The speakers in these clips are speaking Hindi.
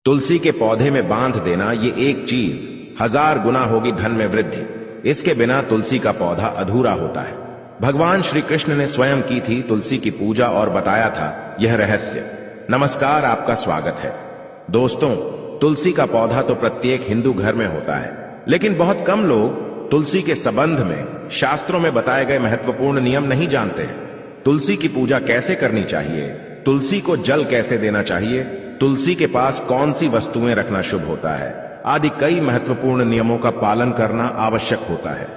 तुलसी के पौधे में बांध देना ये एक चीज 1000 गुना होगी धन में वृद्धि। इसके बिना तुलसी का पौधा अधूरा होता है। भगवान श्री कृष्ण ने स्वयं की थी तुलसी की पूजा और बताया था यह रहस्य। नमस्कार, आपका स्वागत है। दोस्तों, तुलसी का पौधा तो प्रत्येक हिंदू घर में होता है, लेकिन बहुत कम लोग तुलसी के संबंध में शास्त्रों में बताए गए महत्वपूर्ण नियम नहीं जानते हैं। तुलसी की पूजा कैसे करनी चाहिए, तुलसी को जल कैसे देना चाहिए, तुलसी के पास कौन सी वस्तुएं रखना शुभ होता है, आदि कई महत्वपूर्ण नियमों का पालन करना आवश्यक होता है।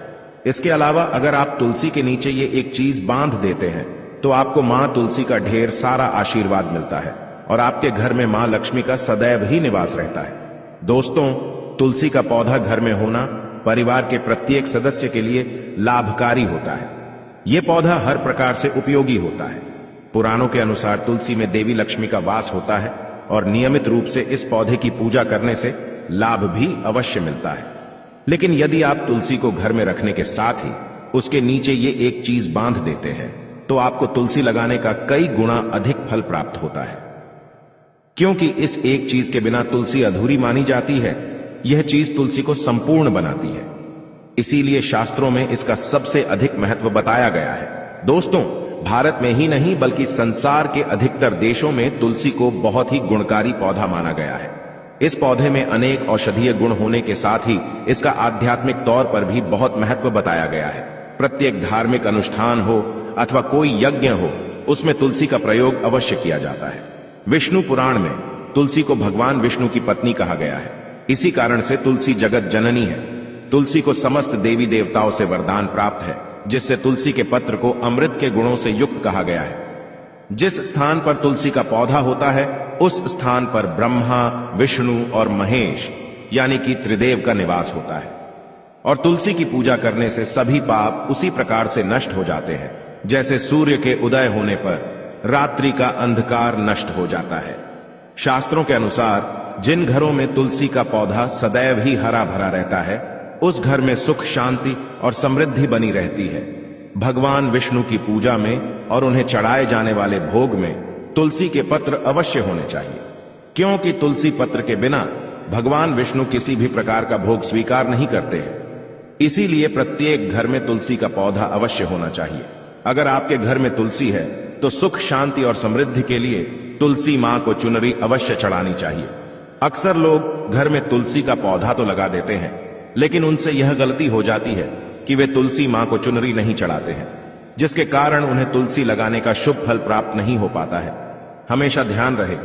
इसके अलावा अगर आप तुलसी के नीचे ये एक चीज बांध देते हैं तो आपको मां तुलसी का ढेर सारा आशीर्वाद मिलता है और आपके घर में मां लक्ष्मी का सदैव ही निवास रहता है। दोस्तों, तुलसी का पौधा घर में होना परिवार के प्रत्येक सदस्य के लिए लाभकारी होता है। यह पौधा हर प्रकार से उपयोगी होता है। पुराणों के अनुसार तुलसी में देवी लक्ष्मी का वास होता है और नियमित रूप से इस पौधे की पूजा करने से लाभ भी अवश्य मिलता है। लेकिन यदि आप तुलसी को घर में रखने के साथ ही उसके नीचे ये एक चीज बांध देते हैं तो आपको तुलसी लगाने का कई गुना अधिक फल प्राप्त होता है, क्योंकि इस एक चीज के बिना तुलसी अधूरी मानी जाती है। यह चीज तुलसी को संपूर्ण बनाती है, इसीलिए शास्त्रों में इसका सबसे अधिक महत्व बताया गया है। दोस्तों, भारत में ही नहीं बल्कि संसार के अधिकतर देशों में तुलसी को बहुत ही गुणकारी पौधा माना गया है। इस पौधे में अनेक औषधीय गुण होने के साथ ही इसका आध्यात्मिक तौर पर भी बहुत महत्व बताया गया है। प्रत्येक धार्मिक अनुष्ठान हो अथवा कोई यज्ञ हो, उसमें तुलसी का प्रयोग अवश्य किया जाता है। विष्णु पुराण में तुलसी को भगवान विष्णु की पत्नी कहा गया है। इसी कारण से तुलसी जगत जननी है। तुलसी को समस्त देवी देवताओं से वरदान प्राप्त है, जिससे तुलसी के पत्र को अमृत के गुणों से युक्त कहा गया है। जिस स्थान पर तुलसी का पौधा होता है उस स्थान पर ब्रह्मा, विष्णु और महेश यानी कि त्रिदेव का निवास होता है। और तुलसी की पूजा करने से सभी पाप उसी प्रकार से नष्ट हो जाते हैं जैसे सूर्य के उदय होने पर रात्रि का अंधकार नष्ट हो जाता है। शास्त्रों के अनुसार जिन घरों में तुलसी का पौधा सदैव ही हरा भरा रहता है उस घर में सुख, शांति और समृद्धि बनी रहती है। भगवान विष्णु की पूजा में और उन्हें चढ़ाए जाने वाले भोग में तुलसी के पत्र अवश्य होने चाहिए, क्योंकि तुलसी पत्र के बिना भगवान विष्णु किसी भी प्रकार का भोग स्वीकार नहीं करते हैं। इसीलिए प्रत्येक घर में तुलसी का पौधा अवश्य होना चाहिए। अगर आपके घर में तुलसी है तो सुख, शांति और समृद्धि के लिए तुलसी मां को चुनरी अवश्य चढ़ानी चाहिए। अक्सर लोग घर में तुलसी का पौधा तो लगा देते हैं, लेकिन उनसे यह गलती हो जाती है कि वे तुलसी मां को चुनरी नहीं चढ़ाते हैं, जिसके कारण उन्हें तुलसी लगाने का शुभ फल प्राप्त नहीं हो पाता है। हमेशा ध्यान रहे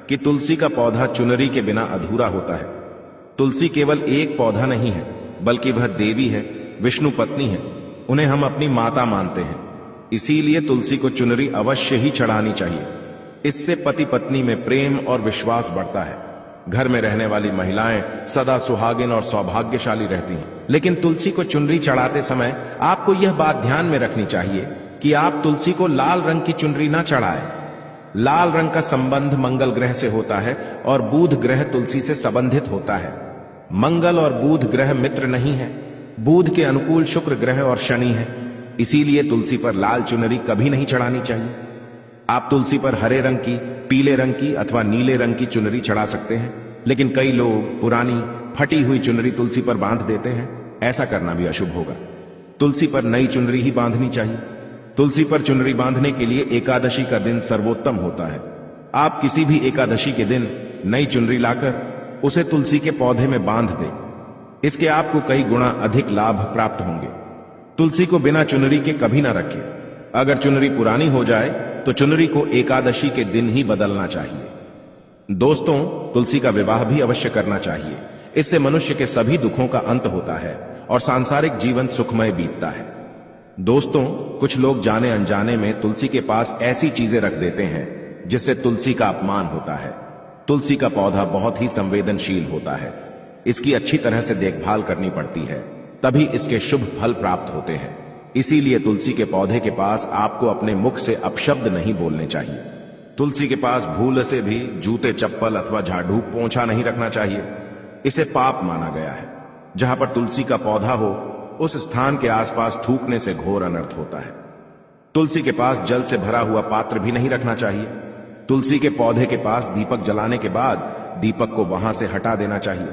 कि तुलसी का पौधा चुनरी के बिना अधूरा होता है। तुलसी केवल एक पौधा नहीं है, बल्कि वह देवी है, विष्णु पत्नी है। उन्हें हम अपनी माता मानते हैं, इसीलिए तुलसी को चुनरी अवश्य ही चढ़ानी चाहिए। इससे पति पत्नी में प्रेम और विश्वास बढ़ता है। घर में रहने वाली महिलाएं सदा सुहागिन और सौभाग्यशाली रहती हैं। लेकिन तुलसी को चुनरी चढ़ाते समय आपको यह बात ध्यान में रखनी चाहिए कि आप तुलसी को लाल रंग की चुनरी ना चढ़ाएं। लाल रंग का संबंध मंगल ग्रह से होता है और बुध ग्रह तुलसी से संबंधित होता है। मंगल और बुध ग्रह मित्र नहीं है। बुध के अनुकूल शुक्र ग्रह और शनि है। इसीलिए तुलसी पर लाल चुनरी कभी नहीं चढ़ानी चाहिए। आप तुलसी पर हरे रंग की, पीले रंग की अथवा नीले रंग की चुनरी चढ़ा सकते हैं, लेकिन कई लोग पुरानी फटी हुई चुनरी तुलसी पर बांध देते हैं। ऐसा करना भी अशुभ होगा। तुलसी पर नई चुनरी ही बांधनी चाहिए। तुलसी पर चुनरी बांधने के लिए एकादशी का दिन सर्वोत्तम होता है। आप किसी भी एकादशी के दिन नई चुनरी लाकर उसे तुलसी के पौधे में बांध दें। इसके आपको कई गुना अधिक लाभ प्राप्त होंगे। तुलसी को बिना चुनरी के कभी ना रखें। अगर चुनरी पुरानी हो जाए तो चुनरी को एकादशी के दिन ही बदलना चाहिए। दोस्तों, तुलसी का विवाह भी अवश्य करना चाहिए। इससे मनुष्य के सभी दुखों का अंत होता है और सांसारिक जीवन सुखमय बीतता है। दोस्तों, कुछ लोग जाने अनजाने में तुलसी के पास ऐसी चीजें रख देते हैं जिससे तुलसी का अपमान होता है। तुलसी का पौधा बहुत ही संवेदनशील होता है। इसकी अच्छी तरह से देखभाल करनी पड़ती है, तभी इसके शुभ फल प्राप्त होते हैं। इसीलिए तुलसी के पौधे के पास आपको अपने मुख से अपशब्द नहीं बोलने चाहिए। तुलसी के पास भूल से भी जूते, चप्पल अथवा झाड़ू, पोंछा नहीं रखना चाहिए। इसे पाप माना गया है। जहां पर तुलसी का पौधा हो उस स्थान के आसपास थूकने से घोर अनर्थ होता है। तुलसी के पास जल से भरा हुआ पात्र भी नहीं रखना चाहिए। तुलसी के पौधे के पास दीपक जलाने के बाद दीपक को वहां से हटा देना चाहिए,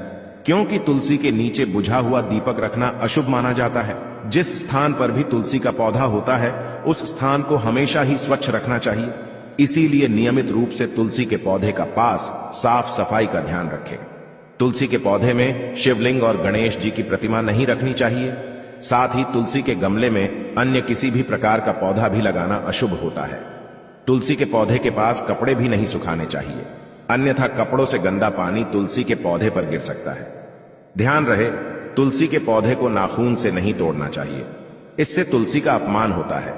क्योंकि तुलसी के नीचे बुझा हुआ दीपक रखना अशुभ माना जाता है। जिस स्थान पर भी तुलसी का पौधा होता है उस स्थान को हमेशा ही स्वच्छ रखना चाहिए। इसीलिए नियमित रूप से तुलसी के पौधे का पास साफ सफाई का ध्यान रखें। तुलसी के पौधे में शिवलिंग और गणेश जी की प्रतिमा नहीं रखनी चाहिए। साथ ही तुलसी के गमले में अन्य किसी भी प्रकार का पौधा भी लगाना अशुभ होता है। तुलसी के पौधे के पास कपड़े भी नहीं सुखाने चाहिए, अन्यथा कपड़ों से गंदा पानी तुलसी के पौधे पर गिर सकता है। ध्यान रहे, तुलसी के पौधे को नाखून से नहीं तोड़ना चाहिए, इससे तुलसी का अपमान होता है।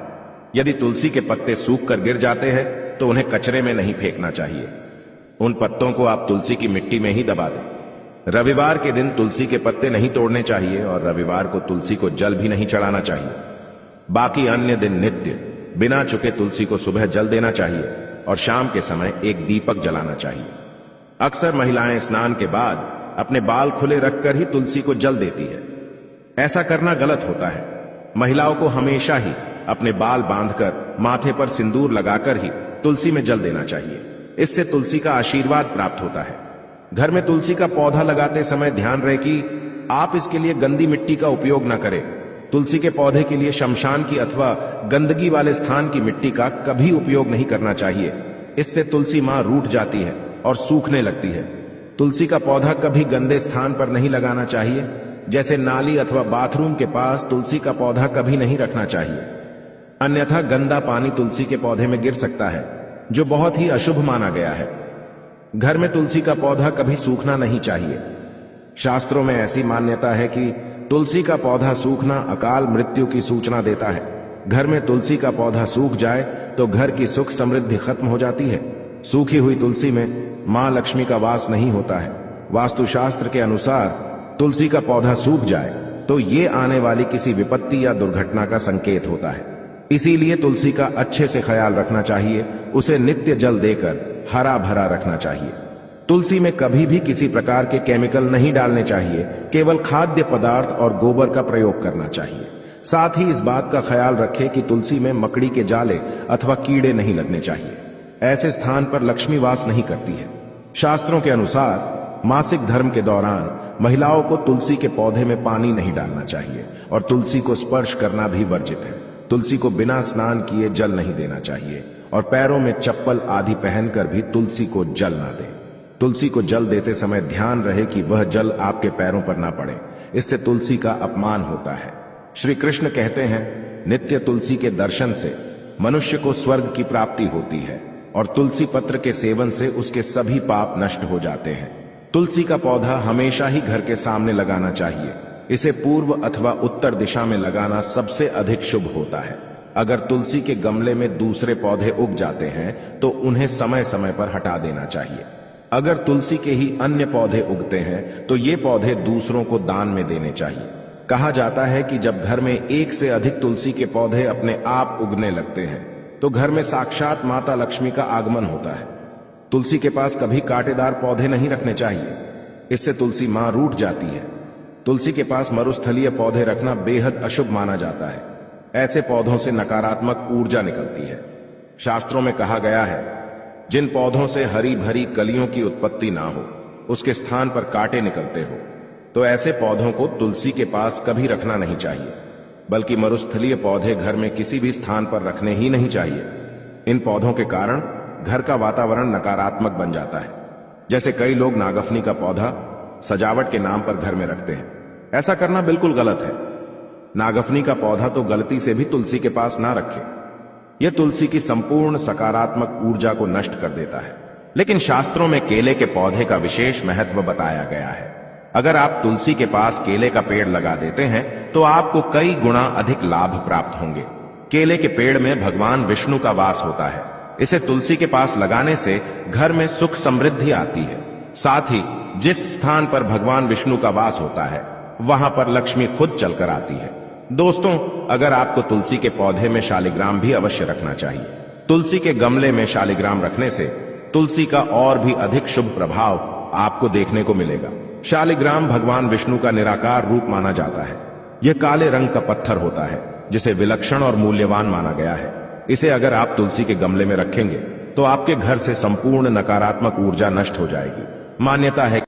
यदि तुलसी के पत्ते सूख कर गिर जाते हैं तो उन्हें कचरे में नहीं फेंकना चाहिए, उन पत्तों को आप तुलसी की मिट्टी में ही दबा दें। रविवार के दिन तुलसी के पत्ते नहीं तोड़ने चाहिए और रविवार को तुलसी को जल भी नहीं चढ़ाना चाहिए। बाकी अन्य दिन नित्य बिना चुके तुलसी को सुबह जल देना चाहिए और शाम के समय एक दीपक जलाना चाहिए। अक्सर महिलाएं स्नान के बाद अपने बाल खुले रखकर ही तुलसी को जल देती है। ऐसा करना गलत होता है। महिलाओं को हमेशा ही अपने बाल बांधकर माथे पर सिंदूर लगाकर ही तुलसी में जल देना चाहिए, इससे तुलसी का आशीर्वाद प्राप्त होता है। घर में तुलसी का पौधा लगाते समय ध्यान रहे कि आप इसके लिए गंदी मिट्टी का उपयोग न करें। तुलसी के पौधे के लिए शमशान की अथवा गंदगी वाले स्थान की मिट्टी का कभी उपयोग नहीं करना चाहिए, इससे तुलसी मां रूठ जाती है और सूखने लगती है। तुलसी का पौधा कभी गंदे स्थान पर नहीं लगाना चाहिए, जैसे नाली अथवा बाथरूम के पास तुलसी का पौधा कभी नहीं रखना चाहिए, अन्यथा गंदा पानी तुलसी के पौधे में गिर सकता है, जो बहुत ही अशुभ माना गया है। घर में तुलसी का पौधा कभी सूखना नहीं चाहिए। शास्त्रों में ऐसी मान्यता है कि तुलसी का पौधा सूखना अकाल मृत्यु की सूचना देता है। घर में तुलसी का पौधा सूख जाए तो घर की सुख समृद्धि खत्म हो जाती है। सूखी हुई तुलसी में मां लक्ष्मी का वास नहीं होता है। वास्तुशास्त्र के अनुसार तुलसी का पौधा सूख जाए तो ये आने वाली किसी विपत्ति या दुर्घटना का संकेत होता है। इसीलिए तुलसी का अच्छे से ख्याल रखना चाहिए, उसे नित्य जल देकर हरा भरा रखना चाहिए। तुलसी में कभी भी किसी प्रकार के केमिकल नहीं डालने चाहिए, केवल खाद्य पदार्थ और गोबर का प्रयोग करना चाहिए। साथ ही इस बात का ख्याल रखें कि तुलसी में मकड़ी के जाले अथवा कीड़े नहीं लगने चाहिए। ऐसे स्थान पर लक्ष्मी वास नहीं करती है। शास्त्रों के अनुसार मासिक धर्म के दौरान महिलाओं को तुलसी के पौधे में पानी नहीं डालना चाहिए और तुलसी को स्पर्श करना भी वर्जित है। तुलसी को बिना स्नान किए जल नहीं देना चाहिए और पैरों में चप्पल आदि पहनकर भी तुलसी को जल ना दें। तुलसी को जल देते समय ध्यान रहे कि वह जल आपके पैरों पर ना पड़े, इससे तुलसी का अपमान होता है। श्री कृष्ण कहते हैं, नित्य तुलसी के दर्शन से मनुष्य को स्वर्ग की प्राप्ति होती है और तुलसी पत्र के सेवन से उसके सभी पाप नष्ट हो जाते हैं। तुलसी का पौधा हमेशा ही घर के सामने लगाना चाहिए। इसे पूर्व अथवा उत्तर दिशा में लगाना सबसे अधिक शुभ होता है। अगर तुलसी के गमले में दूसरे पौधे उग जाते हैं तो उन्हें समय समय पर हटा देना चाहिए। अगर तुलसी के ही अन्य पौधे उगते हैं तो ये पौधे दूसरों को दान में देने चाहिए। कहा जाता है कि जब घर में एक से अधिक तुलसी के पौधे अपने आप उगने लगते हैं तो घर में साक्षात माता लक्ष्मी का आगमन होता है। तुलसी के पास कभी कांटेदार पौधे नहीं रखने चाहिए, इससे तुलसी मां रूठ जाती है। तुलसी के पास मरुस्थलीय पौधे रखना बेहद अशुभ माना जाता है। ऐसे पौधों से नकारात्मक ऊर्जा निकलती है। शास्त्रों में कहा गया है, जिन पौधों से हरी भरी कलियों की उत्पत्ति ना हो, उसके स्थान पर कांटे निकलते हो, तो ऐसे पौधों को तुलसी के पास कभी रखना नहीं चाहिए। बल्कि मरुस्थलीय पौधे घर में किसी भी स्थान पर रखने ही नहीं चाहिए। इन पौधों के कारण घर का वातावरण नकारात्मक बन जाता है। जैसे कई लोग नागफनी का पौधा सजावट के नाम पर घर में रखते हैं। ऐसा करना बिल्कुल गलत है। नागफनी का पौधा तो गलती से भी तुलसी के पास ना रखें। यह तुलसी की संपूर्ण सकारात्मक ऊर्जा को नष्ट कर देता है। लेकिन शास्त्रों में केले के पौधे का विशेष महत्व बताया गया है। अगर आप तुलसी के पास केले का पेड़ लगा देते हैं तो आपको कई गुना अधिक लाभ प्राप्त होंगे। केले के पेड़ में भगवान विष्णु का वास होता है। इसे तुलसी के पास लगाने से घर में सुख समृद्धि आती है। साथ ही जिस स्थान पर भगवान विष्णु का वास होता है वहां पर लक्ष्मी खुद चलकर आती है। दोस्तों, अगर आपको तुलसी के पौधे में शालिग्राम भी अवश्य रखना चाहिए। तुलसी के गमले में शालिग्राम रखने से तुलसी का और भी अधिक शुभ प्रभाव आपको देखने को मिलेगा। शालिग्राम भगवान विष्णु का निराकार रूप माना जाता है। यह काले रंग का पत्थर होता है जिसे विलक्षण और मूल्यवान माना गया है। इसे अगर आप तुलसी के गमले में रखेंगे तो आपके घर से संपूर्ण नकारात्मक ऊर्जा नष्ट हो जाएगी। मान्यता है